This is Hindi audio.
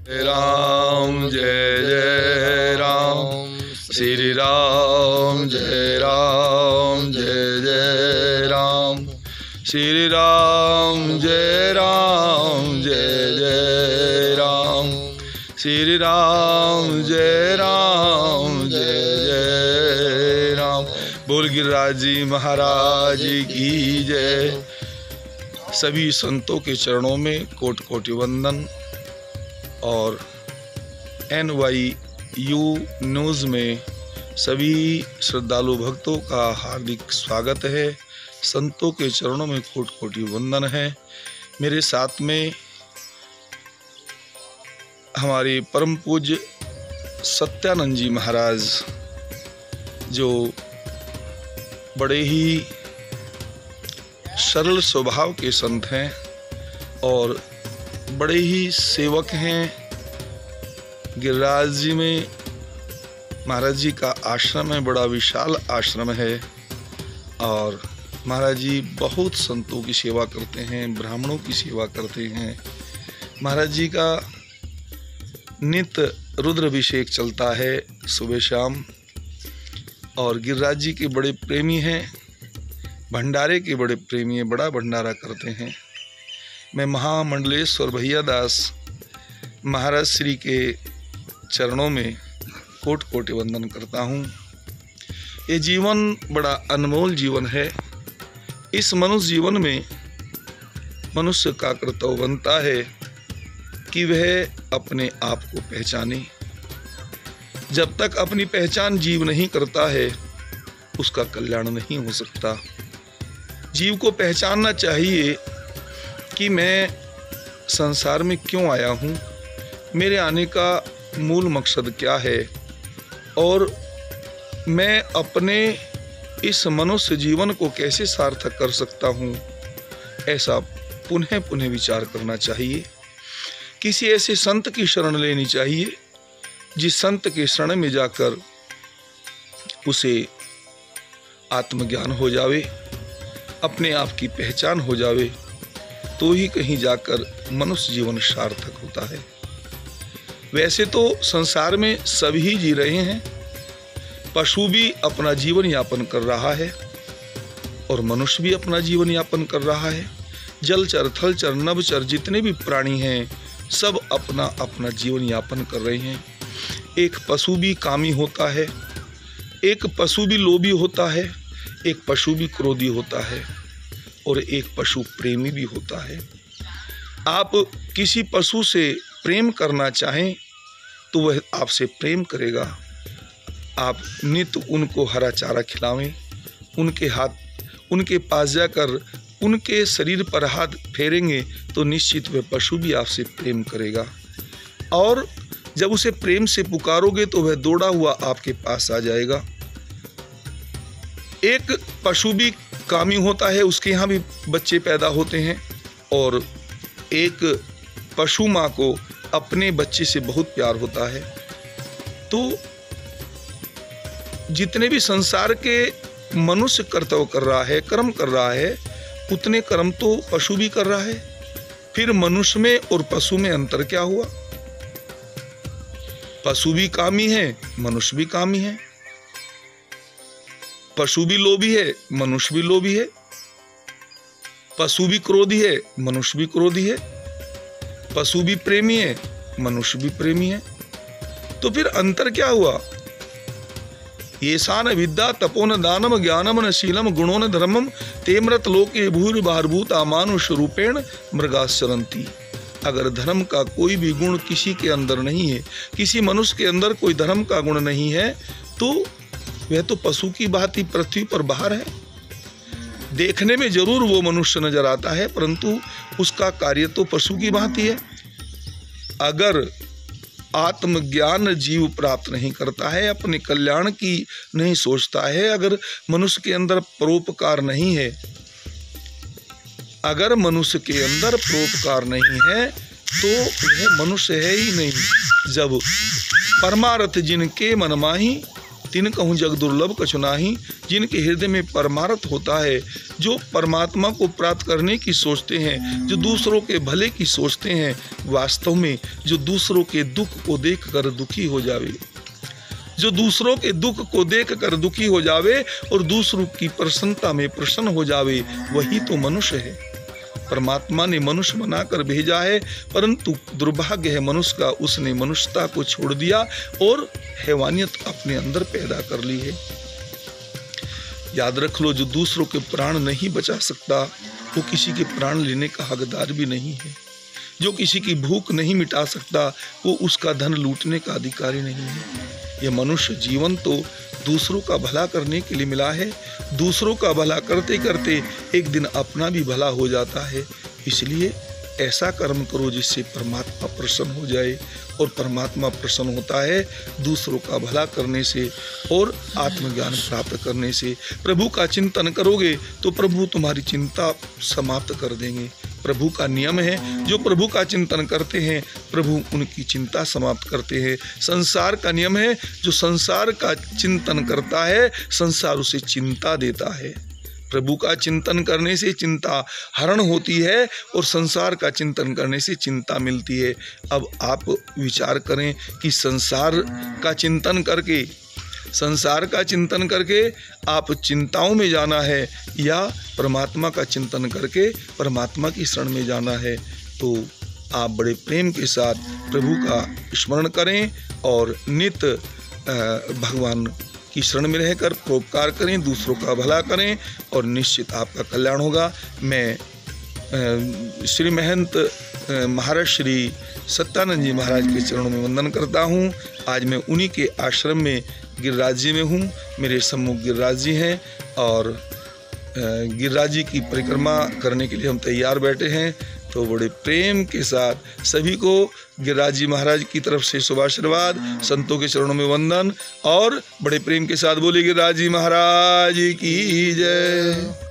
राम जय जय राम, श्री राम जय जय राम, श्री राम जय जय राम, श्री राम जय जय राम। बोल गिरिराज जी महाराज की जय। सभी संतों के चरणों में कोटि कोटि वंदन और NYU न्यूज़ में सभी श्रद्धालु भक्तों का हार्दिक स्वागत है। संतों के चरणों में कोटि कोटि वंदन है। मेरे साथ में हमारे परम पूज्य सत्यानंद जी महाराज, जो बड़े ही सरल स्वभाव के संत हैं और बड़े ही सेवक हैं। गिरिराज जी में महाराज जी का आश्रम है, बड़ा विशाल आश्रम है और महाराज जी बहुत संतों की सेवा करते हैं, ब्राह्मणों की सेवा करते हैं। महाराज जी का नित्य रुद्राभिषेक चलता है सुबह शाम और गिरिराज जी के बड़े प्रेमी हैं, भंडारे के बड़े प्रेमी हैं, बड़ा भंडारा करते हैं। मैं महामंडलेश्वर भैया दास महाराज श्री के चरणों में कोटि कोटि वंदन करता हूँ। ये जीवन बड़ा अनमोल जीवन है। इस मनुष्य जीवन में मनुष्य का कर्तव्य बनता है कि वह अपने आप को पहचाने। जब तक अपनी पहचान जीव नहीं करता है, उसका कल्याण नहीं हो सकता। जीव को पहचानना चाहिए कि मैं संसार में क्यों आया हूँ, मेरे आने का मूल मकसद क्या है और मैं अपने इस मनुष्य जीवन को कैसे सार्थक कर सकता हूँ। ऐसा पुनः पुनः विचार करना चाहिए। किसी ऐसे संत की शरण लेनी चाहिए जिस संत के शरण में जाकर उसे आत्मज्ञान हो जावे, अपने आप की पहचान हो जावे, तो ही कहीं जाकर मनुष्य जीवन सार्थक होता है। वैसे तो संसार में सभी जी रहे हैं, पशु भी अपना जीवन यापन कर रहा है और मनुष्य भी अपना जीवन यापन कर रहा है। जलचर, थलचर, नभचर जितने भी प्राणी हैं, सब अपना अपना जीवन यापन कर रहे हैं। एक पशु भी कामी होता है, एक पशु भी लोभी होता है, एक पशु भी क्रोधी होता है और एक पशु प्रेमी भी होता है। आप किसी पशु से प्रेम करना चाहें तो वह आपसे प्रेम करेगा। आप नित्य उनको हरा चारा खिलावें, उनके पास जाकर उनके शरीर पर हाथ फेरेंगे तो निश्चित वह पशु भी आपसे प्रेम करेगा और जब उसे प्रेम से पुकारोगे तो वह दौड़ा हुआ आपके पास आ जाएगा। एक पशु भी कामी होता है, उसके यहाँ भी बच्चे पैदा होते हैं और एक पशु माँ को अपने बच्चे से बहुत प्यार होता है। तो जितने भी संसार के मनुष्य कर्तव्य कर रहा है, कर्म कर रहा है, उतने कर्म तो पशु भी कर रहा है। फिर मनुष्य में और पशु में अंतर क्या हुआ? पशु भी कामी है, मनुष्य भी कामी है। पशु भी लोभी है, मनुष्य भी लोभी है। पशु भी क्रोधी है, मनुष्य भी क्रोधी है। पशु भी प्रेमी है, मनुष्य भी प्रेमी है। तो फिर अंतर क्या हुआ? येषान विद्या तपोन दानम ज्ञानम न शीलम गुणों न धर्मम तेम्रत लोके भूर्भार्भूता मानुष रूपेण मृगाश्चरन्ति। अगर धर्म का कोई भी गुण किसी के अंदर नहीं है, किसी मनुष्य के अंदर कोई धर्म का गुण नहीं है, तो वह तो पशु की भांति पृथ्वी पर बाहर है। देखने में जरूर वो मनुष्य नजर आता है, परंतु उसका कार्य तो पशु की भांति है। अगर आत्मज्ञान जीव प्राप्त नहीं करता है, अपने कल्याण की नहीं सोचता है, अगर मनुष्य के अंदर परोपकार नहीं है, अगर मनुष्य के अंदर परोपकार नहीं है तो वह मनुष्य है ही नहीं। जब परमार्थ जिनके मन माही तिन कहूँ जग दुर्लभ कछु नाही, जिनके हृदय में परमार्थ होता है, जो परमात्मा को प्राप्त करने की सोचते हैं, जो दूसरों के भले की सोचते हैं, वास्तव में जो दूसरों के दुख को देखकर दुखी हो जावे, जो दूसरों के दुख को देखकर दुखी हो जावे और दूसरों की प्रसन्नता में प्रसन्न हो जावे, वही तो मनुष्य है। परमात्मा ने मनुष्य बनाकर भेजा है, परंतु दुर्भाग्य है मनुष्य का, उसने मनुष्यता को छोड़ दिया और हैवानियत अपने अंदर पैदा कर ली है। याद रख लो, जो दूसरों के प्राण नहीं बचा सकता वो किसी के प्राण लेने का हकदार भी नहीं है। जो किसी की भूख नहीं मिटा सकता वो उसका धन लूटने का अधिकारी नहीं है। यह मनुष्य जीवन तो दूसरों का भला करने के लिए मिला है। दूसरों का भला करते करते एक दिन अपना भी भला हो जाता है। इसलिए ऐसा कर्म करो जिससे परमात्मा प्रसन्न हो जाए, और परमात्मा प्रसन्न होता है दूसरों का भला करने से और आत्मज्ञान प्राप्त करने से। प्रभु का चिंतन करोगे तो प्रभु तुम्हारी चिंता समाप्त कर देंगे। प्रभु का नियम है, जो प्रभु का चिंतन करते हैं प्रभु उनकी चिंता समाप्त करते हैं। संसार का नियम है, जो संसार का चिंतन करता है संसार उसे चिंता देता है। प्रभु का चिंतन करने से चिंता हरण होती है और संसार का चिंतन करने से चिंता मिलती है। अब आप विचार करें कि संसार का चिंतन करके आप चिंताओं में जाना है या परमात्मा का चिंतन करके परमात्मा की शरण में जाना है। तो आप बड़े प्रेम के साथ प्रभु का स्मरण करें और नित भगवान की शरण में रहकर परोपकार करें, दूसरों का भला करें और निश्चित आपका कल्याण होगा। मैं श्री महंत महाराज श्री सत्यानंद जी महाराज के चरणों में वंदन करता हूँ। आज मैं उन्हीं के आश्रम में गिरिराज जी में हूँ। मेरे सम्मुख गिरिराज जी हैं और गिरिराज जी की परिक्रमा करने के लिए हम तैयार बैठे हैं। तो बड़े प्रेम के साथ सभी को गिरिराज जी महाराज की तरफ से शुभाशीर्वाद, संतों के चरणों में वंदन और बड़े प्रेम के साथ बोले गिरिराज जी महाराज की जय।